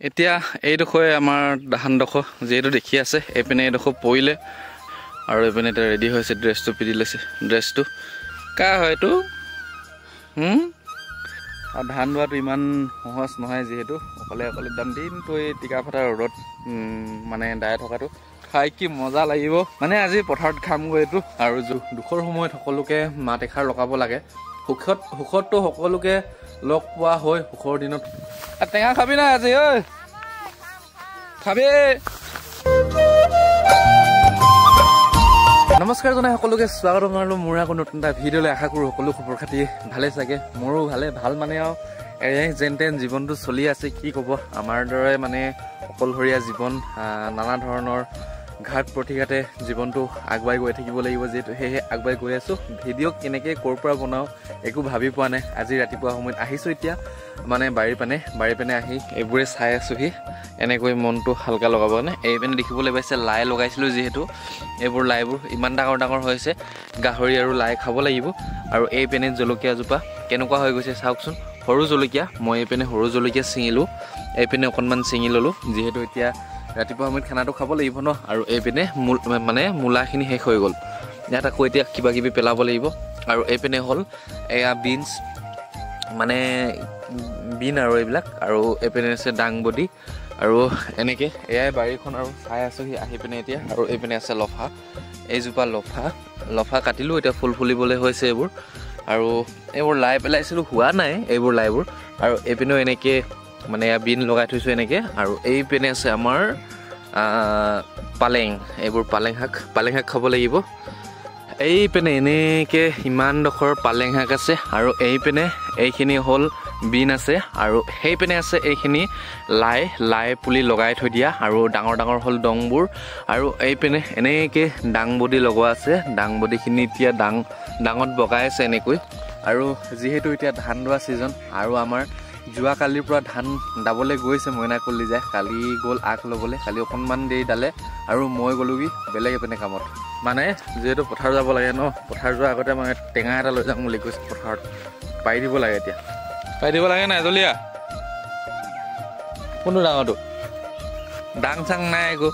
এতিয়া এইডোখৰে আমাৰ ধানডোখৰ যিহেতু দেখি আছে এইপিনে এইডোখৰ পৰিলে আৰু এইপিনে এতিয়া ৰেডি হৈছে ড্ৰেছটো পিন্ধি লৈছে ড্ৰেছটো কাৰ হয় এইটো আৰু ধান ৰোৱাটো ইমান সহজ নহয় যিহেতু অকলে একদম দিনটো এই টিকা ফটা ৰ'দত মানে দাই থকাটো খাই কি মজা লাগিব মানে আজি পথাৰত খামগৈ এইটো আৰু দুখৰ সময়ত সকলোকে মাত এষাৰ লগাব লাগে সুখততো সকলোকে লগ পোৱা হয় সুখৰ দিনত টেঙা খাবি নাই আজি ঐ খাবি নমস্কাৰ জনাই সকলোকে স্বাগতম জনালো মোৰ আকৌ নতুন এটা ভিডিঅ'লৈ আশা কৰোঁ সকলো খবৰ খাতি ভালে চাগে মোৰো ভাল মানে আৰু যেন তেন জীৱনটো চলি আছে কি ক'ব আমাৰ দৰে মানে অকলশৰীয়া জীৱন নানা ধৰণৰ ঘাট প্ৰতিঘাতে জীৱনটো আগুৱাই গৈ থাকিব লাগিব যিহেতু সেয়েহে আগুৱাই গৈ আছোঁ ভিডিঅ' কেনেকৈ ক'ৰ পৰা বনাওঁ একো ভাবি পোৱা নাই আজি ৰাতিপুৱা সময়ত আহিছোঁ এতিয়া মানে বাৰী পানে আহি এইবোৰে চাই আছোঁহি এনেকৈ মনটো হালকা লগাব নে এইপিনে দেখিবলৈ পাইছে লাই লগাইছিলোঁ যিহেতু এইবোৰ লাইবোৰ ইমান ডাঙৰ হৈছে গাহৰি আৰু লাই খাব লাগিব আৰু এইপিনে জলকীয়াজোপা কেনেকুৱা হৈ গৈছে চাওকচোন সৰু জলকীয়া মই এইপিনে সৰু জলকীয়া ছিঙিলোঁ এইপিনে অকণমান ছিঙি ল'লোঁ যিহেতু এতিয়া ৰাতিপুৱা সময়ত খানাটো খাব লাগিব ন আৰু এইপিনে মানে মূলাখিনি শেষ হৈ গ'ল ইয়াত আকৌ এতিয়া কিবা কিবি পেলাব লাগিব আৰু এইপিনে হ'ল এয়া বিনছ মানে বিন আৰু এইবিলাক আৰু এইপিনে আছে দাংবডি আৰু এনেকৈ এয়াই বাৰীখন আৰু চাই আছোঁহি আহি পিনে এতিয়া আৰু এইপিনে আছে লফা এইজোপা লফা কাটিলোঁ এতিয়া ফুল ফুলিবলৈ হৈছে এইবোৰ আৰু এইবোৰ লাই পেলাইছিলোঁ হোৱা নাই এইবোৰ লাইবোৰ আৰু এইপিনেও এনেকৈ মানে বিন লগাই থৈছোঁ এনেকৈ আৰু এইপিনে আছে আমাৰ পালেং এইবোৰ পালেং শাক খাব লাগিব এইপিনে এনেকৈ ইমানডোখৰ পালেং শাক আছে আৰু এইখিনি হ'ল বিন আছে আৰু সেইপিনে আছে এইখিনি লাই পুলি লগাই থৈ দিয়া আৰু ডাঙৰ হ'ল ডংবোৰ আৰু এইপিনে এনেকৈ দাংবডি লগোৱা আছে দাংবডিখিনি এতিয়া ডাঙত বগাই আছে এনেকৈ আৰু যিহেতু এতিয়া ধান ৰোৱা ছিজন আৰু আমাৰ যোৱাকালিৰ পৰা ধান দাবলৈ গৈছে মইনাকলি যায় কালি গ'ল আগ ল'বলৈ কালি অকণমান দেৰি দালে আৰু মই গ'লোগৈ বেলেগ এপিনে কামত মানে যিহেতু পথাৰ যাব লাগে ন পথাৰ যোৱাৰ আগতে মই টেঙা এটা লৈ যাম বুলি কৈছোঁ পথাৰত পাৰি দিব লাগে এতিয়া পাৰি দিব লাগে নাই জলিয়া কোনটো ডাঙৰটো ডাং চাং নাই একো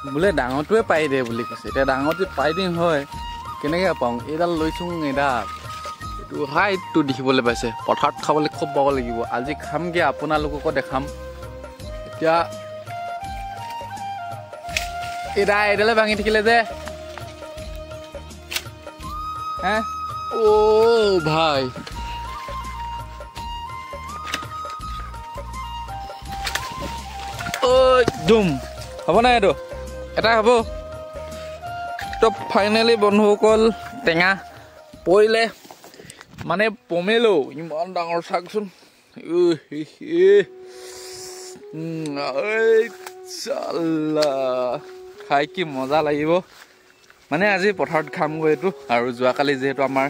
বোলে ডাঙৰটোৱে পাৰি দে বুলি কৈছে এতিয়া ডাঙৰটো পাৰি দিম হয় কেনেকৈ পাওঁ এইডাল লৈছোঁ এইডাল এইটো হাইটটো দেখিবলৈ পাইছে পথাৰত খাবলৈ খুব পাব লাগিব আজি খামগৈ আপোনালোককো দেখাম এতিয়া এইডালে ভাঙি থাকিলে যে হে অ' ভাই দুম হ'ব নাই এইটো এটা হ'ব তো ফাইনেলি বন্ধুসকল টেঙা পৰিলে মানে পমেলো ইমান ডাঙৰ চাওকচোন খাই কি মজা লাগিব মানে আজি পথাৰত খামগৈ এইটো আৰু যোৱাকালি যিহেতু আমাৰ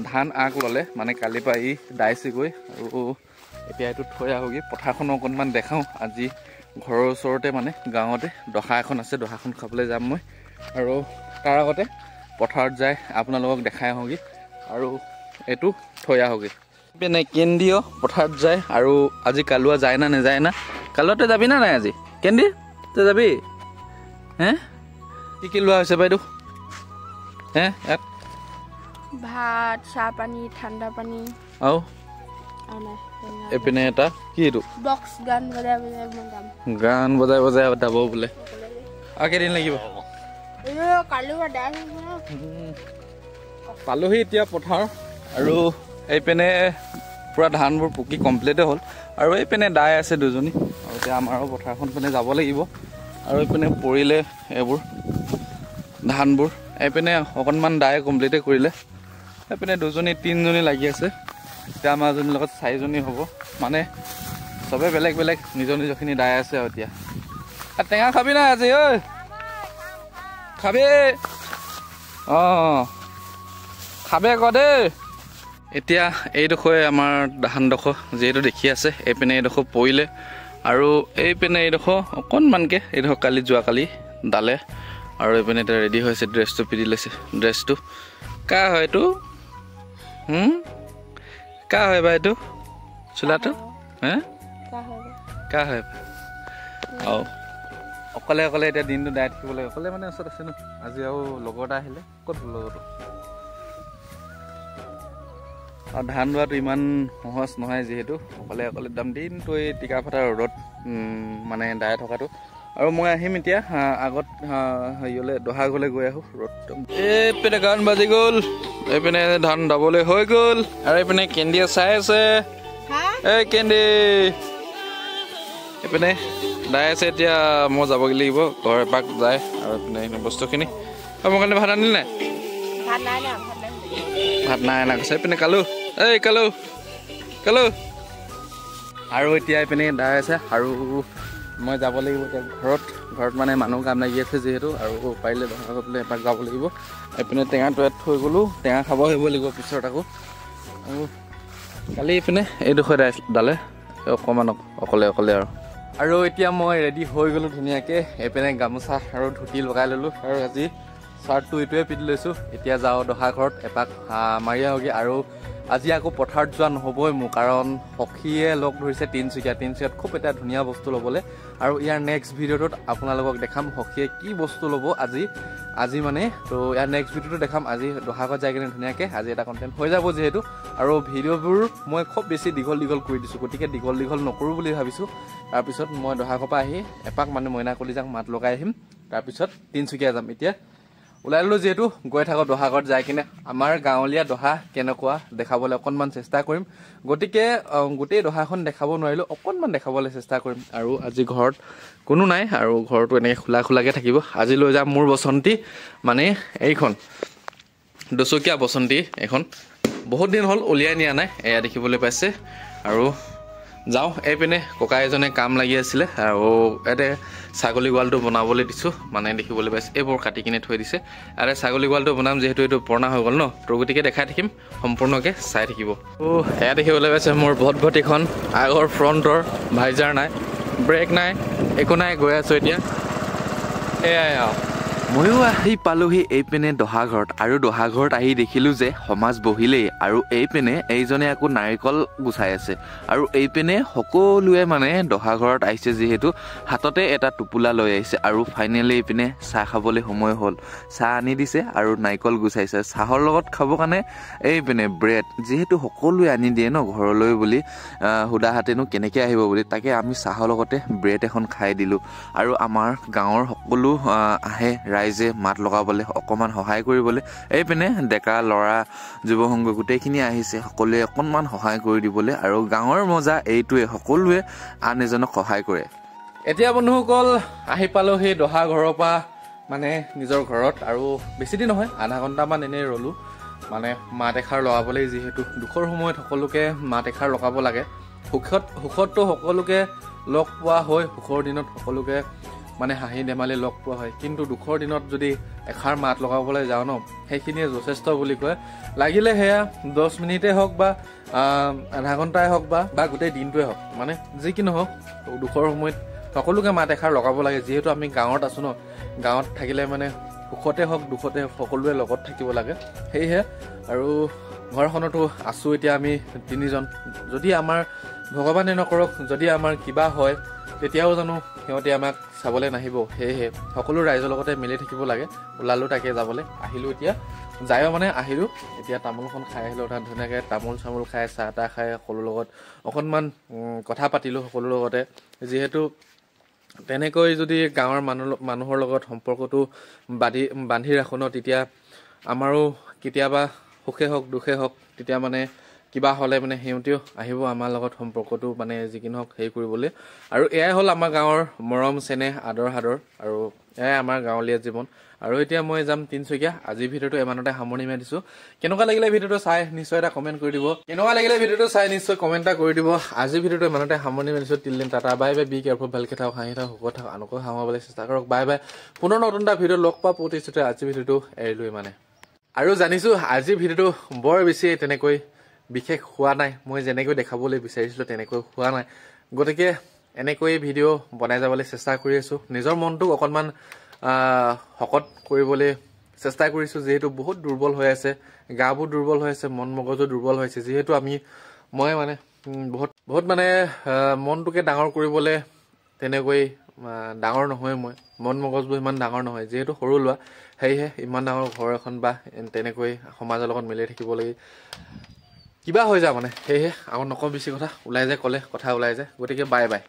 ধান আগ ল'লে মানে কালিৰ পৰা দাইছেগৈ আৰু এতিয়া এইটো থৈ আহোগৈ পথাৰখনো অকণমান দেখাওঁ আজি ঘৰৰ ওচৰতে মানে গাঁৱতে দহা এখন আছে দহাখন খাবলৈ যাম মই আৰু তাৰ আগতে পথাৰত যাই আপোনালোকক দেখাই আহোগৈ আৰু এইটো থৈ আহোগৈ পিনে কেন্দ্ৰীয় পথাৰত যায় আৰু আজি কালুৱা যায় না নেযায় না কালুৱাতে যাবি না নাই আজি কেন্দ্ৰী তই যাবি হে কি লোৱা হৈছে বাইদেউ হে ইয়াত ভাত চাহ পানী ঠাণ্ডা পানী আৰু এইপিনে এটা কি এইটো বক্স গান বজাই দাব বোলে আৰু কেইদিন লাগিব পালোহি এতিয়া পথাৰ আৰু এইপিনে পূৰা ধানবোৰ পকি কমপ্লিটে হ'ল আৰু এইপিনে দাই আছে দুজনী আৰু এতিয়া আমাৰো পথাৰখন পিনে যাব লাগিব আৰু এইপিনে পৰিলে এইবোৰ ধানবোৰ এইপিনে অকণমান দাই কমপ্লিটে কৰিলে এইপিনে দুজনী তিনিজনী লাগি আছে এতিয়া আমাৰ এজনীৰ লগত চাৰিজনী হ'ব মানে চবে বেলেগ নিজৰখিনি দাই আছে আৰু এতিয়া টেঙা খাবি নাই আজি ঐ খাবি অঁ খাবে আকৌ দেই এতিয়া এইডোখৰে আমাৰ ধানডোখৰ যিহেতু দেখি আছে এইপিনে এইডোখৰ পৰিলে আৰু এইপিনে এইডোখৰ অকণমানকৈ এইডোখৰ যোৱাকালি দালে আৰু এইপিনে এতিয়া ৰেডি হৈছে ড্ৰেছটো পিন্ধি লৈছে ড্ৰেছটো কাৰ হয় এইটো কাৰ হয় বা এইটো চোলাটো হে কা হয় আৰু অকলে অকলে এতিয়া দিনটো দাই থাকিব লাগে অকলে মানে ওচৰত আছে ন আজি আৰু লগৰ এটা আহিলে ক'ত লগৰটো আৰু ধান ৰোৱাটো ইমান সহজ নহয় যিহেতু অকলে অকলে একদম দিনটো এই টিকা ফটা ৰ'দত মানে দাই থকাটো আৰু মই আহিম এতিয়া আগত হেৰিয়লৈ দহা ঘৰলৈ গৈ আহোঁ ৰ'দ এইপিনে গান বাজি গ'ল এইপিনে ধান দাবলৈ হৈ গ'ল আৰু এইপিনে কেন্দিয়ে চাই আছে এই কেন্দি এইপিনে দাই আছে এতিয়া মই যাবগৈ লাগিব ঘৰ এপাক যায় আৰু এইপিনে বস্তুখিনি মোৰ কাৰণে ভাত আনিল নাই ভাত নাই অনা কৈছে এইপিনে কালু এই কালু কালু আৰু এতিয়া এইপিনে দাই আছে আৰু মই যাব লাগিব এতিয়া ঘৰত মানে মানুহ কাম লাগি আছে যিহেতু আৰু পাৰিলে দহা কৰিবলৈ এপাক যাব লাগিব এইপিনে টেঙাটো ইয়াত থৈ গ'লোঁ টেঙা খাব আহিব লাগিব পিছত আকৌ আৰু কালি এইপিনে এইডোখৰ দালে অকণমান অকলে অকলে আৰু এতিয়া মই ৰেডি হৈ গ'লোঁ ধুনীয়াকৈ এইপিনে গামোচা আৰু ধুতি লগাই ল'লোঁ আৰু আজি চাৰ্টটো এইটোৱে পিন্ধি লৈছোঁ এতিয়া যাওঁ দহা ঘৰত এপাক মাৰি আহোগৈ আৰু আজি আকৌ পথাৰত যোৱা নহ'বই মোৰ কাৰণ সখীয়ে লগ ধৰিছে তিনিচুকীয়াত খুব এটা ধুনীয়া বস্তু ল'বলৈ আৰু ইয়াৰ নেক্সট ভিডিঅ'টোত আপোনালোকক দেখাম সখীয়ে কি বস্তু ল'ব আজি মানে তো ইয়াৰ নেক্সট ভিডিঅ'টো দেখাম আজি দহা ঘৰত যাই কিনে ধুনীয়াকৈ আজি এটা কণ্টেণ্ট হৈ যাব যিহেতু আৰু ভিডিঅ'বোৰ মই খুব বেছি দীঘল কৰি দিছোঁ গতিকে দীঘল নকৰোঁ বুলি ভাবিছোঁ তাৰপিছত মই দহা ঘৰৰ পৰা আহি এপাক মানে মইনাকলি যাম মাত লগাই আহিম তাৰপিছত তিনিচুকীয়া যাম এতিয়া ওলাই ল'লোঁ যিহেতু গৈ থাকোঁ দহা ঘৰত যাই কিনে আমাৰ গাঁৱলীয়া দহা কেনেকুৱা দেখাবলৈ অকণমান চেষ্টা কৰিম গতিকে গোটেই দহাখন দেখাব নোৱাৰিলোঁ অকণমান দেখাবলৈ চেষ্টা কৰিম আৰু আজি ঘৰত কোনো নাই আৰু ঘৰটো এনেকৈ খোলাকৈ থাকিব আজি লৈ যাম মোৰ বসন্তী মানে এইখন দুচকীয়া বসন্তী এইখন বহুত দিন হ'ল উলিয়াই নিয়া নাই এয়া দেখিবলৈ পাইছে আৰু যাওঁ এইপিনে ককা এজনে কাম লাগি আছিলে আৰু ইয়াতে ছাগলী গঁৰালটো বনাবলৈ দিছোঁ মানে দেখিবলৈ পাইছে এইবোৰ কাটি কিনে থৈ দিছে আৰু ছাগলী গঁৰালটো বনাম যিহেতু এইটো পুৰণা হৈ গ'ল ন তো গতিকে দেখাই থাকিম সম্পূৰ্ণকৈ চাই থাকিব এয়া দেখিবলৈ পাইছে মোৰ ভটভটিখন আগৰ ফ্ৰণ্টৰ ভাইজাৰ নাই ব্ৰেক নাই একো নাই গৈ আছোঁ এতিয়া এয়াই ময়ো আহি পালোহি এইপিনে দহা ঘৰত আৰু দহা ঘৰত আহি দেখিলোঁ যে সমাজ বহিলেই আৰু এইপিনে এইজনে আকৌ নাৰিকল গুচাই আছে আৰু এইপিনে সকলোৱে মানে দহা ঘৰত আহিছে যিহেতু হাততে এটা টোপোলা লৈ আহিছে আৰু ফাইনেলি এইপিনে চাহ খাবলৈ সময় হ'ল চাহ আনি দিছে আৰু নাৰিকল গুচাইছে চাহৰ লগত খাবৰ কাৰণে এইপিনে ব্ৰেড যিহেতু সকলোৱে আনি দিয়ে ন ঘৰলৈ বুলি সুদা হাতেনো কেনেকৈ আহিব বুলি তাকে আমি চাহৰ লগতে ব্ৰেড এখন খাই দিলোঁ আৰু আমাৰ গাঁৱৰ সকলো আহে ৰাইজে মাত লগাবলৈ অকণমান সহায় কৰিবলৈ এইপিনে ডেকা ল'ৰা যুৱ সংঘ গোটেইখিনি আহিছে সকলোৱে অকণমান সহায় কৰি দিবলৈ আৰু গাঁৱৰ মজা এইটোৱে সকলোৱে আন এজনক সহায় কৰে এতিয়া বন্ধুসকল আহি পালোঁ সেই দহা ঘৰৰ পৰা মানে নিজৰ ঘৰত আৰু বেছি দিন নহয় আধা ঘণ্টামান এনেই ৰ'লোঁ মানে মাত এষাৰ লগাবলৈ যিহেতু দুখৰ সময়ত সকলোকে মাত এষাৰ লগাব লাগে সুখততো সকলোকে লগ পোৱা হয় সুখৰ দিনত সকলোকে মানে হাঁহি ধেমালি লগ পোৱা হয় কিন্তু দুখৰ দিনত যদি এষাৰ মাত লগাবলৈ যাওঁ ন সেইখিনিয়ে যথেষ্ট বুলি কয় লাগিলে সেয়া 10 মিনিটেই হওক বা আধা ঘণ্টাই হওক বা গোটেই দিনটোৱে হওক মানে যি কি নহওক দুখৰ সময়ত সকলোকে মাত এষাৰ লগাব লাগে যিহেতু আমি গাঁৱত আছোঁ ন গাঁৱত থাকিলে মানে সুখতে হওক দুখতে হওক সকলোৱে লগত থাকিব লাগে সেয়েহে আৰু ঘৰখনতো আছোঁ এতিয়া আমি 3জন যদি আমাৰ ভগৱানে নকৰক যদি আমাৰ কিবা হয় তেতিয়াও জানো সিহঁতে আমাক চাবলৈ নাহিব সেয়েহে সকলো ৰাইজৰ লগতে মিলি থাকিব লাগে ওলালোঁ তাকে যাবলৈ আহিলোঁ এতিয়া যায়ো মানে আহিলোঁ এতিয়া তামোলখন খাই আহিলোঁ তাত ধুনীয়াকৈ তামোল চামোল খাই চাহ তাহ খাই সকলোৰ লগত অকণমান কথা পাতিলোঁ সকলোৰ লগতে যিহেতু তেনেকৈ যদি গাঁৱৰ মানুহৰ লগত সম্পৰ্কটো বান্ধি ৰাখোঁ ন তেতিয়া আমাৰো কেতিয়াবা সুখে হওক দুখে হওক তেতিয়া মানে কিবা হ'লে মানে সিহঁতেও আহিব আমাৰ লগত সম্পৰ্কটো মানে যি কি নহওক হেৰি কৰিবলৈ আৰু এয়াই হ'ল আমাৰ গাঁৱৰ মৰম চেনেহ আদৰ সাদৰ আৰু এয়াই আমাৰ গাঁৱলীয়া জীৱন আৰু এতিয়া মই যাম তিনিচুকীয়া আজিৰ ভিডিঅ'টো ইমানতে সামৰণি মাৰিছোঁ কেনেকুৱা লাগিলে ভিডিঅ'টো চাই নিশ্চয় এটা কমেণ্ট কৰি দিব নিশ্চয় কমেণ্ট এটা কৰি দিব আজিৰ ভিডিঅ'টো ইমানতে সামৰণি মাৰিছোঁ তিলদিন tata bye bye be careful ভালকৈ থাকক হাঁহি থাকক সুখত থাকক আনকো সামৰিবলৈ চেষ্টা কৰক বাই বাই পুনৰ নতুন এটা ভিডিঅ' লগ পোৱা প্ৰতিশ্ৰুতি আজিৰ ভিডিঅ'টো এৰিলোঁ মানে আৰু জানিছোঁ আজিৰ ভিডিঅ'টো বৰ বেছি তেনেকৈ বিশেষ হোৱা নাই মই যেনেকৈ দেখাবলৈ বিচাৰিছিলোঁ তেনেকৈ হোৱা নাই গতিকে এনেকৈ ভিডিঅ' বনাই যাবলৈ চেষ্টা কৰি আছোঁ নিজৰ মনটোক অকণমান শকত কৰিবলৈ চেষ্টা কৰিছোঁ যিহেতু বহুত দুৰ্বল হৈ আছে গাবোৰ দুৰ্বল হৈ আছে মন মগজু দুৰ্বল হৈছে যিহেতু মই মানে বহুত বহুত মানে মনটোকে ডাঙৰ কৰিবলৈ তেনেকৈ ডাঙৰ নহয় মই মন মগজবোৰ ইমান ডাঙৰ নহয় যিহেতু সৰু লোৱা সেয়েহে ইমান ডাঙৰ ঘৰ এখন বা তেনেকৈ সমাজৰ লগত মিলি থাকিব লাগে কিবা হৈ যায় মানে সেয়েহে আকৌ নকওঁ বেছি কথা ওলাই যায় ক'লে কথা ওলাই যায় গতিকে বাই বাই